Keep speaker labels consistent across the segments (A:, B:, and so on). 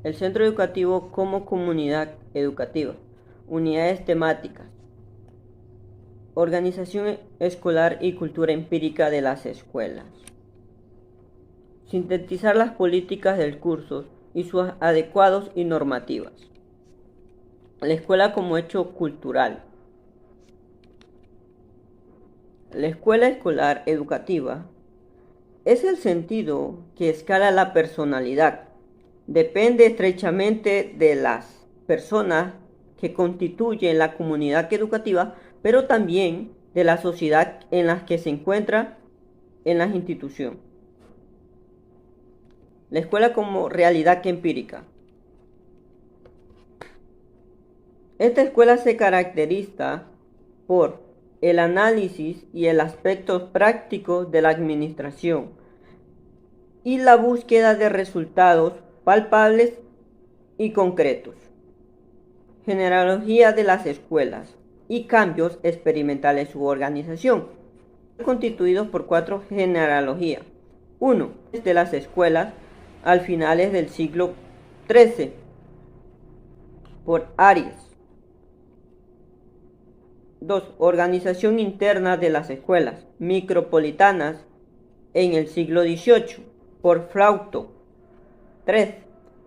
A: El centro educativo como comunidad educativa. Unidades temáticas. Organización escolar y cultura empírica de las escuelas. Sintetizar las políticas del curso y sus adecuados y normativas. La escuela como hecho cultural. La escuela escolar educativa es el sentido que escala la personalidad. Depende estrechamente de las personas que constituyen la comunidad educativa, pero también de la sociedad en la que se encuentra en las instituciones. La escuela como realidad empírica. Esta escuela se caracteriza por el análisis y el aspecto práctico de la administración y la búsqueda de resultados palpables y concretos. Genealogía de las escuelas y cambios experimentales en su organización, constituidos por 4 genealogías. 1. De las escuelas al finales del siglo XIII, por Aries. 2. Organización interna de las escuelas micropolitanas en el siglo XVIII, por Flauto. 3.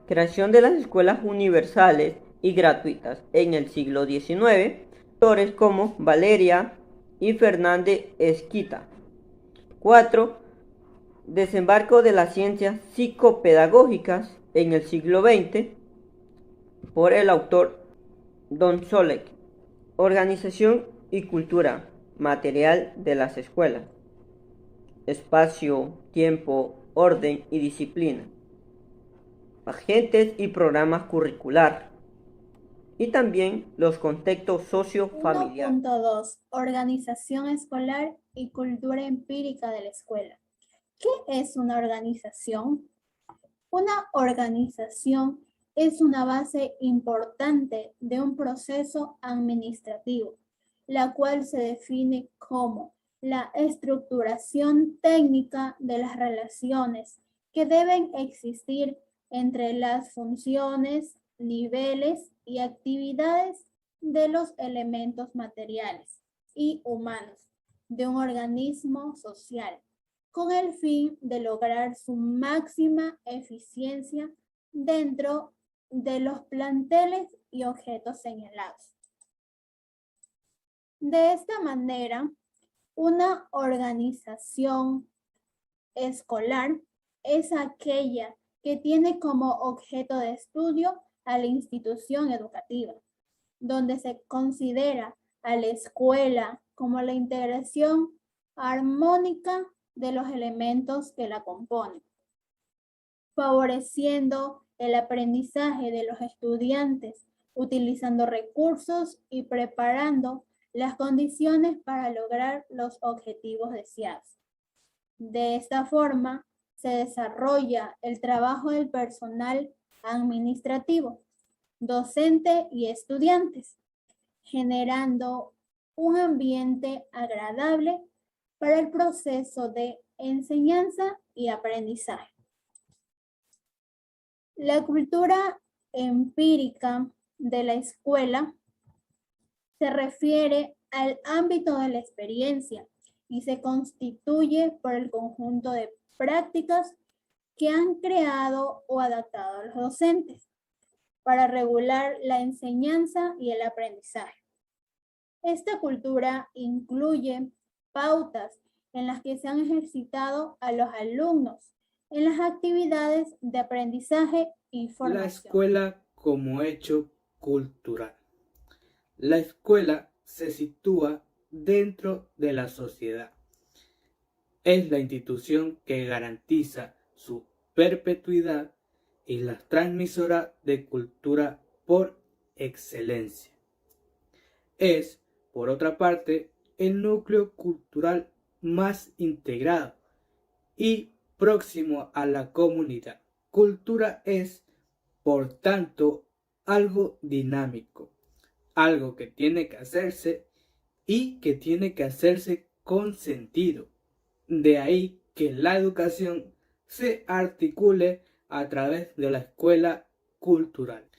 A: Creación de las escuelas universales y gratuitas en el siglo XIX, autores como Valeria y Fernández Esquita. 4. Desembarco de las ciencias psicopedagógicas en el siglo XX, por el autor Don Solek. Organización y cultura material de las escuelas. Espacio, tiempo, orden y disciplina. Agentes y programas curricular. Y también los contextos sociofamiliares.
B: 1.2. Organización escolar y cultura empírica de la escuela. ¿Qué es una organización? Una organización es una base importante de un proceso administrativo, la cual se define como la estructuración técnica de las relaciones que deben existir entre las funciones, niveles y actividades de los elementos materiales y humanos de un organismo social, con el fin de lograr su máxima eficiencia dentro de los planteles y objetos señalados. De esta manera, una organización escolar es aquella que tiene como objeto de estudio a la institución educativa, donde se considera a la escuela como la integración armónica de los elementos que la componen, favoreciendo el aprendizaje de los estudiantes, utilizando recursos y preparando las condiciones para lograr los objetivos deseados. De esta forma, se desarrolla el trabajo del personal administrativo, docente y estudiantes, generando un ambiente agradable para el proceso de enseñanza y aprendizaje. La cultura empírica de la escuela se refiere al ámbito de la experiencia y se constituye por el conjunto de prácticas que han creado o adaptado a los docentes para regular la enseñanza y el aprendizaje. Esta cultura incluye pautas en las que se han ejercitado a los alumnos en las actividades de aprendizaje y formación.
C: La escuela como hecho cultural. La escuela se sitúa dentro de la sociedad. Es la institución que garantiza su perpetuidad y la transmisora de cultura por excelencia. Es, por otra parte, el núcleo cultural más integrado y próximo a la comunidad. Cultura es, por tanto, algo dinámico, algo que tiene que hacerse y que tiene que hacerse con sentido. De ahí que la educación se articule a través de la escuela cultural.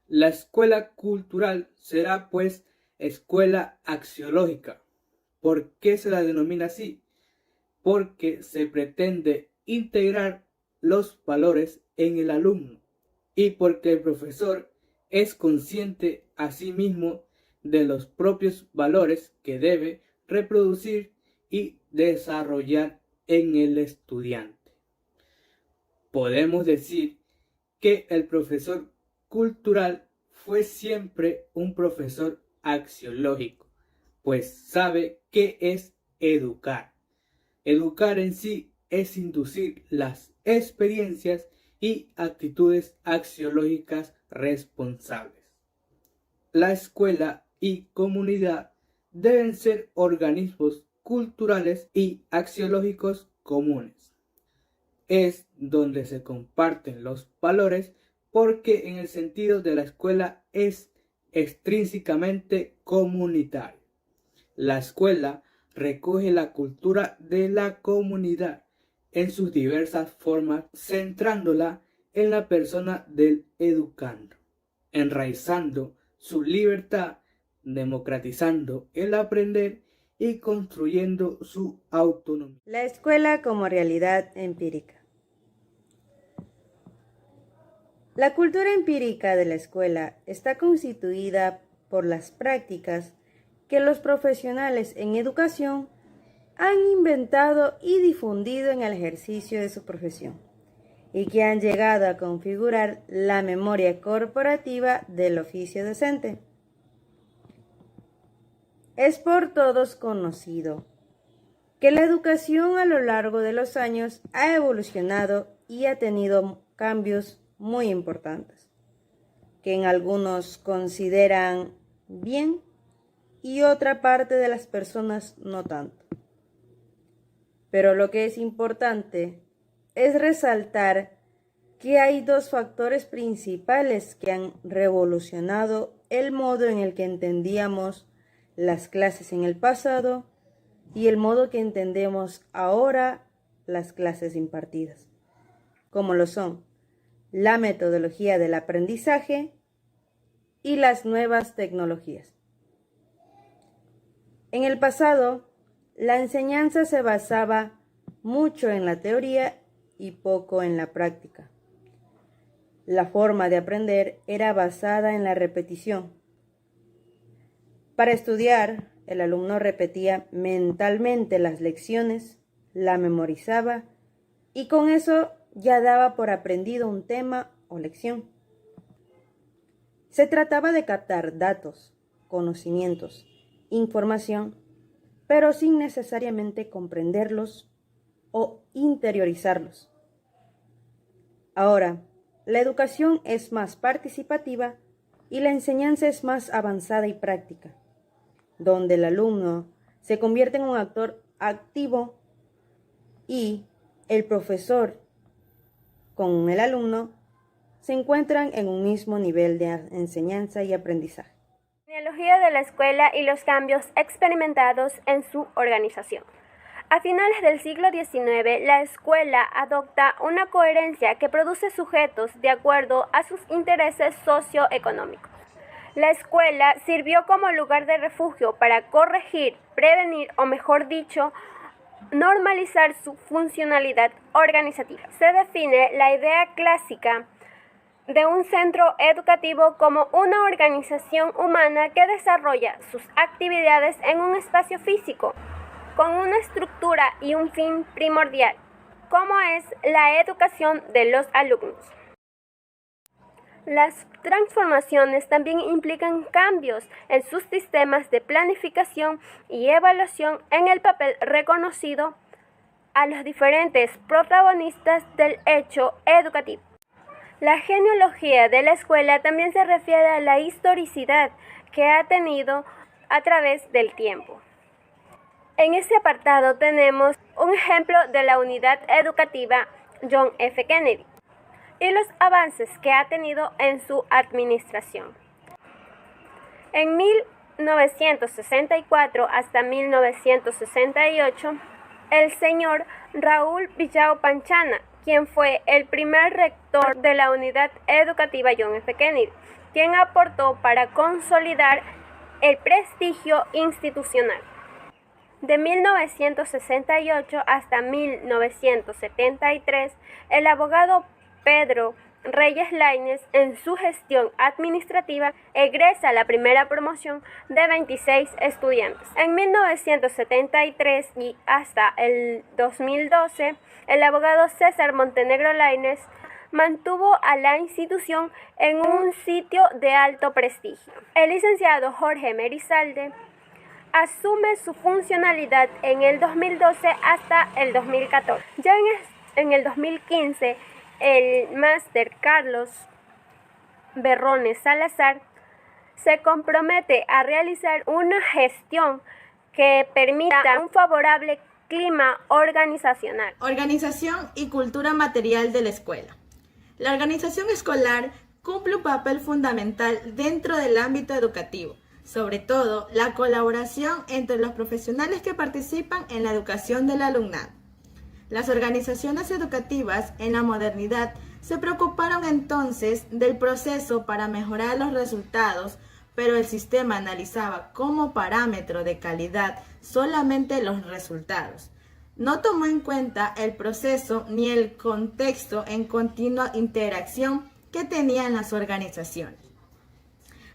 C: La escuela cultural será pues escuela axiológica. ¿Por qué se la denomina así? Porque se pretende integrar los valores en el alumno y porque el profesor es consciente a sí mismo de los propios valores que debe reproducir y desarrollar en el estudiante. Podemos decir que el profesor cultural fue siempre un profesor axiológico, pues sabe qué es educar. Educar en sí es inducir las experiencias y actitudes axiológicas responsables. La escuela y comunidad deben ser organismos culturales y axiológicos comunes. Es donde se comparten los valores porque en el sentido de la escuela es extrínsecamente comunitario. La escuela recoge la cultura de la comunidad en sus diversas formas, centrándola en la persona del educando, enraizando su libertad, democratizando el aprender y construyendo su autonomía.
D: La escuela como realidad empírica. La cultura empírica de la escuela está constituida por las prácticas que los profesionales en educación han inventado y difundido en el ejercicio de su profesión y que han llegado a configurar la memoria corporativa del oficio docente. Es por todos conocido que la educación a lo largo de los años ha evolucionado y ha tenido cambios muy importantes, que en algunos consideran bien y otra parte de las personas no tanto. Pero lo que es importante es resaltar que hay dos factores principales que han revolucionado el modo en el que entendíamos las clases en el pasado y el modo que entendemos ahora las clases impartidas, como lo son la metodología del aprendizaje y las nuevas tecnologías. En el pasado, la enseñanza se basaba mucho en la teoría y poco en la práctica. La forma de aprender era basada en la repetición. Para estudiar, el alumno repetía mentalmente las lecciones, la memorizaba y con eso ya daba por aprendido un tema o lección. Se trataba de captar datos, conocimientos, información, pero sin necesariamente comprenderlos o interiorizarlos. Ahora, la educación es más participativa y la enseñanza es más avanzada y práctica, donde el alumno se convierte en un actor activo y el profesor con el alumno se encuentran en un mismo nivel de enseñanza y aprendizaje.
E: Genealogía de la escuela y los cambios experimentados en su organización. A finales del siglo XIX, la escuela adopta una coherencia que produce sujetos de acuerdo a sus intereses socioeconómicos. La escuela sirvió como lugar de refugio para corregir, prevenir o mejor dicho, normalizar su funcionalidad organizativa. Se define la idea clásica de un centro educativo como una organización humana que desarrolla sus actividades en un espacio físico, con una estructura y un fin primordial, como es la educación de los alumnos. Las transformaciones también implican cambios en sus sistemas de planificación y evaluación en el papel reconocido a los diferentes protagonistas del hecho educativo. La genealogía de la escuela también se refiere a la historicidad que ha tenido a través del tiempo. En este apartado tenemos un ejemplo de la unidad educativa John F. Kennedy y los avances que ha tenido en su administración. En 1964 hasta 1968, el señor Raúl Villao Panchana, quien fue el primer rector de la Unidad Educativa John F. Kennedy, quien aportó para consolidar el prestigio institucional. De 1968 hasta 1973, el abogado Pedro Reyes Laínez, en su gestión administrativa, egresa la primera promoción de 26 estudiantes. En 1973 y hasta el 2012, el abogado César Montenegro Laínez mantuvo a la institución en un sitio de alto prestigio. El licenciado Jorge Merizalde asume su funcionalidad en el 2012 hasta el 2014. Ya en el 2015, el máster Carlos Berrones Salazar se compromete a realizar una gestión que permita un favorable clima organizacional.
F: Organización y cultura material de la escuela. La organización escolar cumple un papel fundamental dentro del ámbito educativo, sobre todo la colaboración entre los profesionales que participan en la educación del alumnado. Las organizaciones educativas en la modernidad se preocuparon entonces del proceso para mejorar los resultados, pero el sistema analizaba como parámetro de calidad solamente los resultados. No tomó en cuenta el proceso ni el contexto en continua interacción que tenían las organizaciones.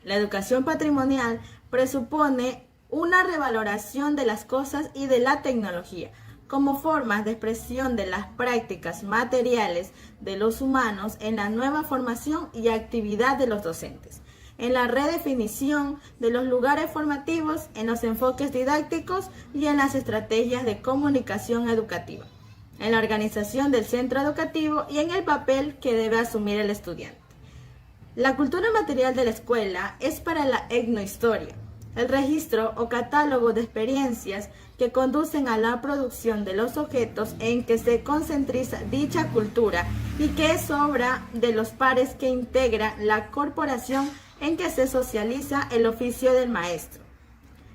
F: La educación patrimonial presupone una revaloración de las cosas y de la tecnología como formas de expresión de las prácticas materiales de los humanos en la nueva formación y actividad de los docentes, en la redefinición de los lugares formativos, en los enfoques didácticos y en las estrategias de comunicación educativa, en la organización del centro educativo y en el papel que debe asumir el estudiante. La cultura material de la escuela es para la etnohistoria, el registro o catálogo de experiencias que conducen a la producción de los objetos en que se concentriza dicha cultura y que es obra de los pares que integran la corporación en que se socializa el oficio del maestro.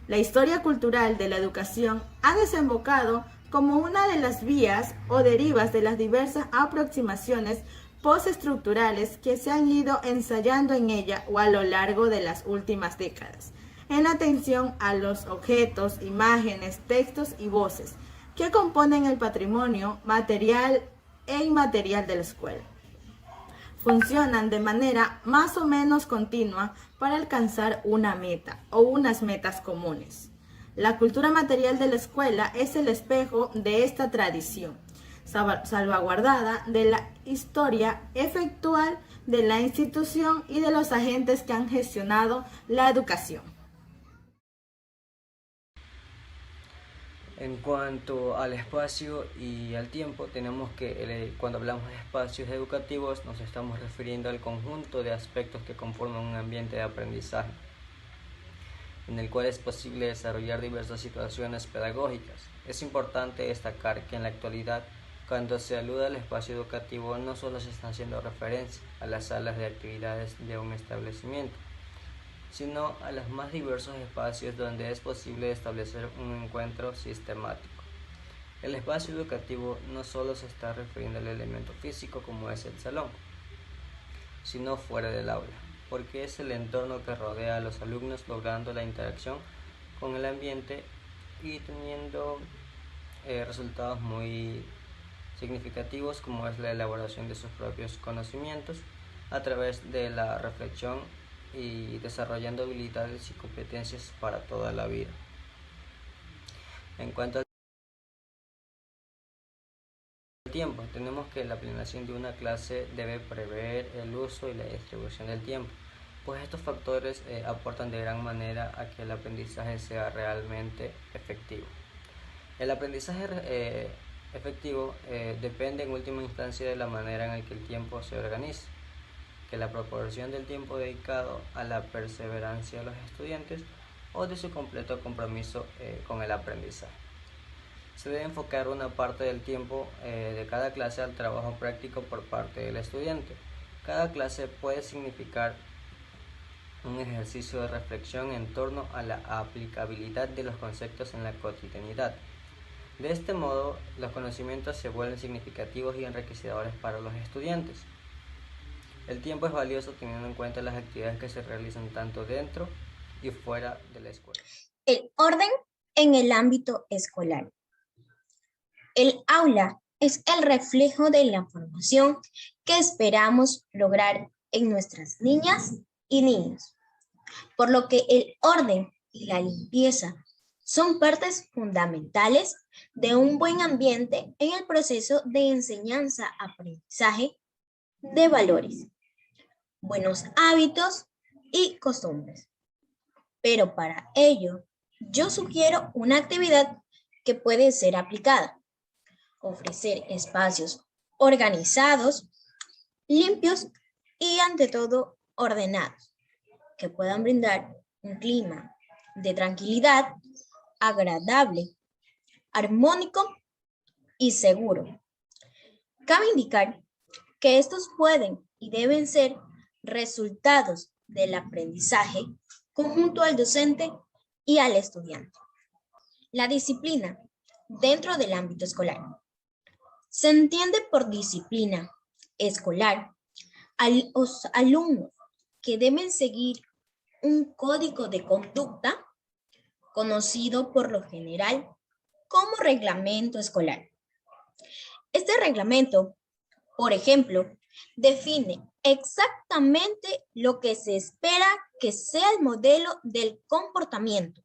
F: La historia cultural de la educación ha desembocado como una de las vías o derivas de las diversas aproximaciones postestructurales que se han ido ensayando en ella o a lo largo de las últimas décadas, en atención a los objetos, imágenes, textos y voces que componen el patrimonio material e inmaterial de la escuela. Funcionan de manera más o menos continua para alcanzar una meta o unas metas comunes. La cultura material de la escuela es el espejo de esta tradición, salvaguardada de la historia efectual de la institución y de los agentes que han gestionado la educación.
G: En cuanto al espacio y al tiempo, tenemos que cuando hablamos de espacios educativos nos estamos refiriendo al conjunto de aspectos que conforman un ambiente de aprendizaje, en el cual es posible desarrollar diversas situaciones pedagógicas. Es importante destacar que en la actualidad, cuando se alude al espacio educativo, no solo se está haciendo referencia a las salas de actividades de un establecimiento, sino a los más diversos espacios donde es posible establecer un encuentro sistemático. El espacio educativo no solo se está refiriendo al elemento físico como es el salón, sino fuera del aula, porque es el entorno que rodea a los alumnos, logrando la interacción con el ambiente y teniendo resultados muy significativos, como es la elaboración de sus propios conocimientos a través de la reflexión y desarrollando habilidades y competencias para toda la vida. En cuanto al tiempo, tenemos que la planeación de una clase debe prever el uso y la distribución del tiempo, pues estos factores aportan de gran manera a que el aprendizaje sea realmente efectivo. El aprendizaje efectivo depende en última instancia de la manera en la que el tiempo se organiza, que la proporción del tiempo dedicado a la perseverancia de los estudiantes o de su completo compromiso con el aprendizaje. Se debe enfocar una parte del tiempo de cada clase al trabajo práctico por parte del estudiante. Cada clase puede significar un ejercicio de reflexión en torno a la aplicabilidad de los conceptos en la cotidianidad. De este modo, los conocimientos se vuelven significativos y enriquecedores para los estudiantes. El tiempo es valioso teniendo en cuenta las actividades que se realizan tanto dentro y fuera de la escuela.
H: El orden en el ámbito escolar. El aula es el reflejo de la formación que esperamos lograr en nuestras niñas y niños, por lo que el orden y la limpieza son partes fundamentales de un buen ambiente en el proceso de enseñanza-aprendizaje de valores, buenos hábitos y costumbres. Pero para ello, yo sugiero una actividad que puede ser aplicada. Ofrecer espacios organizados, limpios y ante todo ordenados, que puedan brindar un clima de tranquilidad, agradable, armónico y seguro. Cabe indicar que estos pueden y deben ser resultados del aprendizaje conjunto al docente y al estudiante. La disciplina dentro del ámbito escolar. Se entiende por disciplina escolar a los alumnos que deben seguir un código de conducta conocido por lo general como reglamento escolar. Este reglamento, por ejemplo, define exactamente lo que se espera que sea el modelo del comportamiento,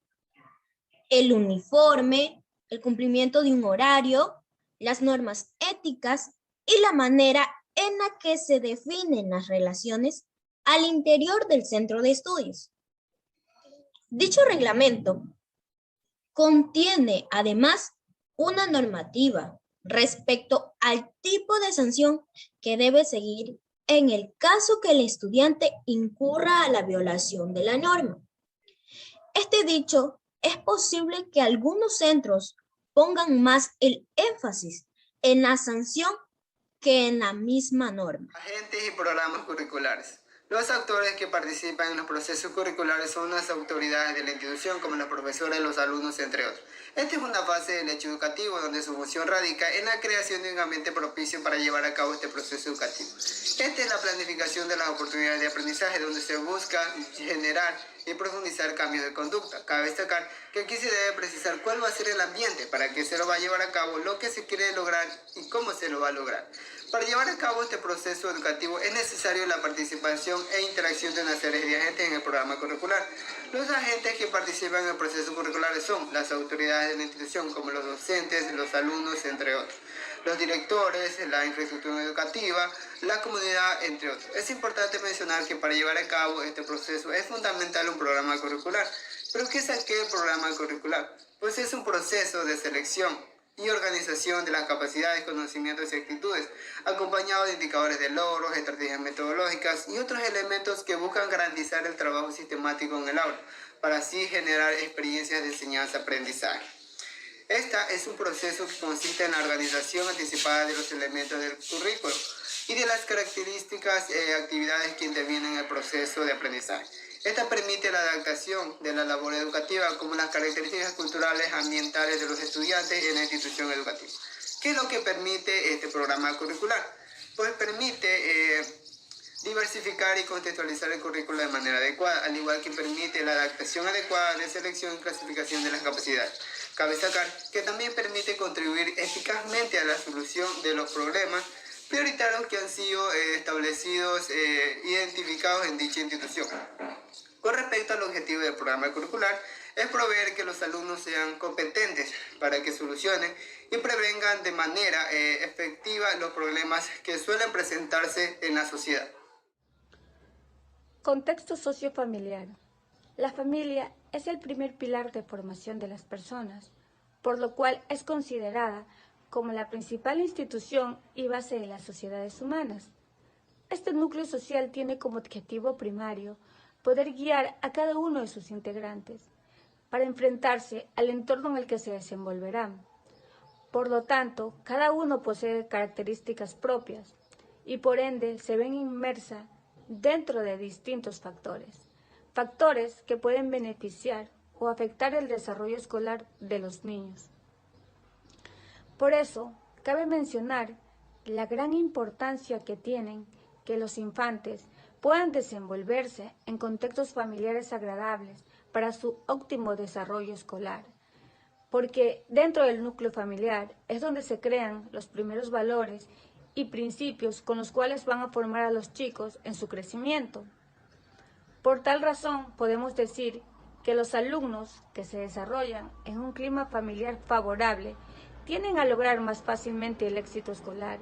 H: el uniforme, el cumplimiento de un horario, las normas éticas y la manera en la que se definen las relaciones al interior del centro de estudios. Dicho reglamento contiene además una normativa respecto al tipo de sanción que debe seguir en el caso que el estudiante incurra a la violación de la norma. Este dicho, es posible que algunos centros pongan más el énfasis en la sanción que en la misma norma.
I: Agentes y programas curriculares. Los actores que participan en los procesos curriculares son las autoridades de la institución, como los profesores, los alumnos, entre otros. Esta es una fase del hecho educativo donde su función radica en la creación de un ambiente propicio para llevar a cabo este proceso educativo. Esta es la planificación de las oportunidades de aprendizaje, donde se busca generar y profundizar cambios de conducta. Cabe destacar que aquí se debe precisar cuál va a ser el ambiente para que se lo va a llevar a cabo, lo que se quiere lograr y cómo se lo va a lograr. Para llevar a cabo este proceso educativo es necesario la participación e interacción de una serie de agentes en el programa curricular. Los agentes que participan en el proceso curricular son las autoridades de la institución, como los docentes, los alumnos, entre otros, los directores, la infraestructura educativa, la comunidad, entre otros. Es importante mencionar que para llevar a cabo este proceso es fundamental un programa curricular. ¿Pero qué es aquel programa curricular? Pues es un proceso de selección y organización de las capacidades, conocimientos y actitudes, acompañado de indicadores de logros, estrategias metodológicas y otros elementos que buscan garantizar el trabajo sistemático en el aula, para así generar experiencias de enseñanza-aprendizaje. Esta es un proceso que consiste en la organización anticipada de los elementos del currículo y de las características y actividades que intervienen en el proceso de aprendizaje. Esta permite la adaptación de la labor educativa como las características culturales, ambientales de los estudiantes en la institución educativa. ¿Qué es lo que permite este programa curricular? Pues permite diversificar y contextualizar el currículo de manera adecuada, al igual que permite la adaptación adecuada de selección y clasificación de las capacidades. Cabe destacar que también permite contribuir eficazmente a la solución de los problemas prioritarios que han sido establecidos, identificados en dicha institución. Con respecto al objetivo del programa curricular, es proveer que los alumnos sean competentes para que solucionen y prevengan de manera efectiva los problemas que suelen presentarse en la sociedad.
J: Contexto sociofamiliar. La familia es el primer pilar de formación de las personas, por lo cual es considerada como la principal institución y base de las sociedades humanas. Este núcleo social tiene como objetivo primario poder guiar a cada uno de sus integrantes para enfrentarse al entorno en el que se desenvolverán. Por lo tanto, cada uno posee características propias y por ende se ven inmersa dentro de distintos factores que pueden beneficiar o afectar el desarrollo escolar de los niños. Por eso, cabe mencionar la gran importancia que tienen que los infantes puedan desenvolverse en contextos familiares agradables para su óptimo desarrollo escolar, porque dentro del núcleo familiar es donde se crean los primeros valores y principios con los cuales van a formar a los chicos en su crecimiento. Por tal razón, podemos decir que los alumnos que se desarrollan en un clima familiar favorable tienden a lograr más fácilmente el éxito escolar,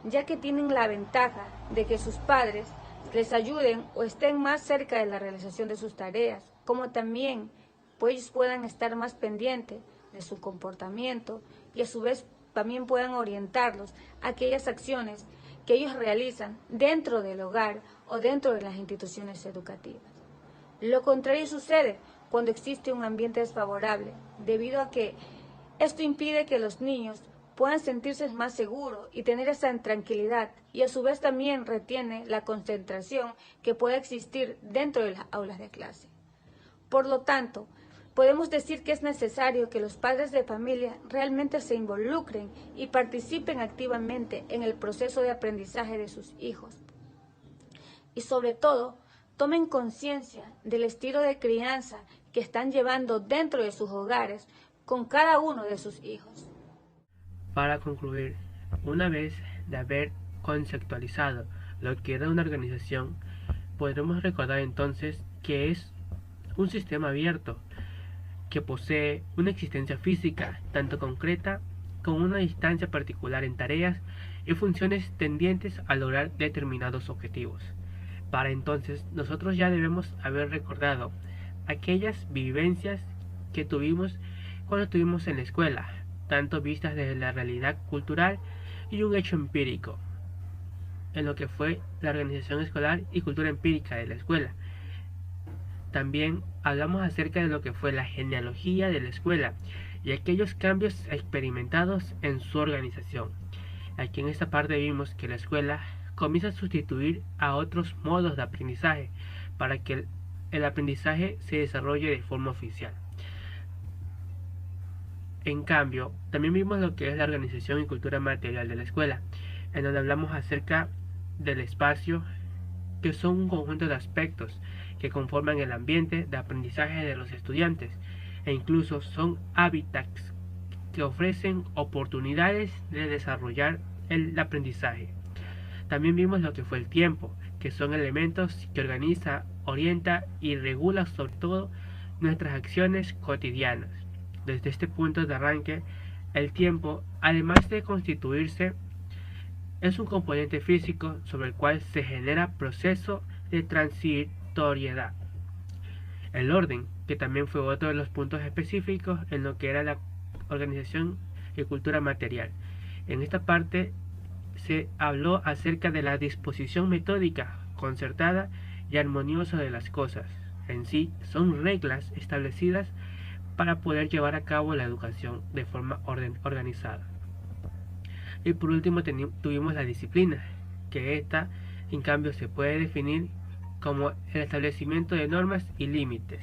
J: ya que tienen la ventaja de que sus padres les ayuden o estén más cerca de la realización de sus tareas, como también pues ellos puedan estar más pendientes de su comportamiento y a su vez también puedan orientarlos a aquellas acciones que ellos realizan dentro del hogar o dentro de las instituciones educativas. Lo contrario sucede cuando existe un ambiente desfavorable, debido a que esto impide que los niños puedan sentirse más seguros y tener esa tranquilidad, y a su vez también retiene la concentración que pueda existir dentro de las aulas de clase. Por lo tanto, podemos decir que es necesario que los padres de familia realmente se involucren y participen activamente en el proceso de aprendizaje de sus hijos. Y sobre todo, tomen conciencia del estilo de crianza que están llevando dentro de sus hogares con cada uno de sus hijos.
K: Para concluir, una vez de haber conceptualizado lo que era una organización, podremos recordar entonces que es un sistema abierto que posee una existencia física tanto concreta como una distancia particular en tareas y funciones tendientes a lograr determinados objetivos. Para entonces, nosotros ya debemos haber recordado aquellas vivencias que tuvimos cuando estuvimos en la escuela, tanto vistas desde la realidad cultural y un hecho empírico, en lo que fue la organización escolar y cultura empírica de la escuela. También hablamos acerca de lo que fue la genealogía de la escuela y aquellos cambios experimentados en su organización. Aquí en esta parte vimos que la escuela comienza a sustituir a otros modos de aprendizaje para que el aprendizaje se desarrolle de forma oficial. En cambio, también vimos lo que es la organización y cultura material de la escuela, en donde hablamos acerca del espacio, que son un conjunto de aspectos que conforman el ambiente de aprendizaje de los estudiantes, e incluso son hábitats que ofrecen oportunidades de desarrollar el aprendizaje. También vimos lo que fue el tiempo, que son elementos que organiza, orienta y regula sobre todo nuestras acciones cotidianas. Desde este punto de arranque, el tiempo, además de constituirse, es un componente físico sobre el cual se genera proceso de transitoriedad. El orden, que también fue otro de los puntos específicos en lo que era la organización y cultura material. En esta parte se habló acerca de la disposición metódica, concertada y armoniosa de las cosas. En sí, son reglas establecidas para poder llevar a cabo la educación de forma organizada. Y por último tuvimos la disciplina, que esta en cambio se puede definir como el establecimiento de normas y límites.